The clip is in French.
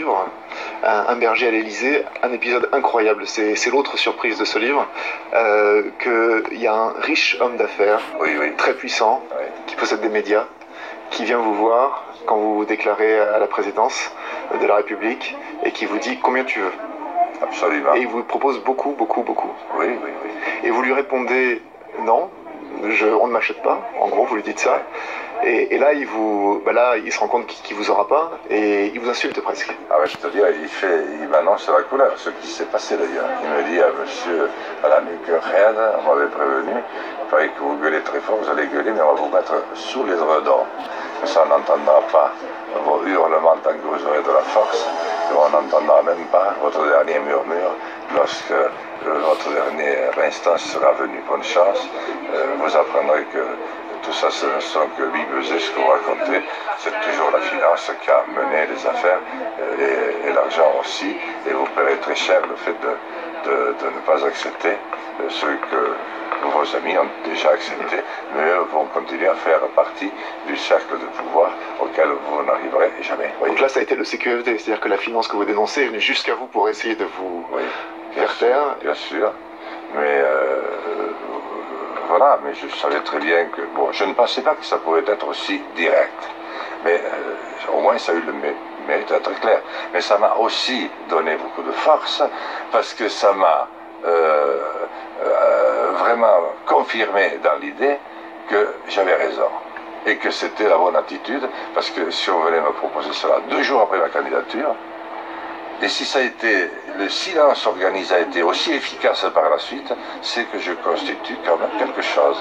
livre, un berger à l'Élysée, un épisode incroyable. C'est l'autre surprise de ce livre, qu'il y a un riche homme d'affaires, très puissant, qui possède des médias, qui vient vous voir quand vous vous déclarez à la présidence de la République et qui vous dit combien tu veux. Absolument. Et il vous propose beaucoup. Oui. Et vous lui répondez non, on ne m'achète pas, en gros vous lui dites ça. Et là, il se rend compte qu'il vous aura pas et il vous insulte presque. Ah ouais, je te dis, il m'annonce la couleur, ce qui s'est passé d'ailleurs. Il me dit à monsieur, à la nuque raide, on m'avait prévenu, il fallait que vous gueulez très fort, vous allez gueuler, mais on va vous mettre sous les redons. Ça, on n'entendra pas vos hurlements tant que vous aurez de la force, et on n'entendra même pas votre dernier murmure lorsque votre dernière instance sera venue. Bonne chance, vous apprendrez que tout ça, ce ne sont que bibesés, ce que vous racontez. C'est toujours la finance qui a mené les affaires et l'argent aussi. Et vous paierez très cher le fait de ne pas accepter ce que vos amis ont déjà accepté, mais eux vont continuer à faire partie du cercle de pouvoir auquel vous n'arriverez jamais. Donc là, ça a été le CQFD, c'est-à-dire que la finance que vous dénoncez est venue jusqu'à vous pour essayer de vous faire taire. Bien sûr, mais voilà, mais je savais très bien que, bon, je ne pensais pas que ça pouvait être aussi direct, mais au moins ça a eu le mérite d'être clair. Mais ça m'a aussi donné beaucoup de force, parce que ça m'a vraiment confirmé dans l'idée que j'avais raison, et que c'était la bonne attitude, parce que si on venait me proposer cela 2 jours après ma candidature, et si ça a été, le silence organisé a été aussi efficace par la suite, c'est que je constitue quand même quelque chose.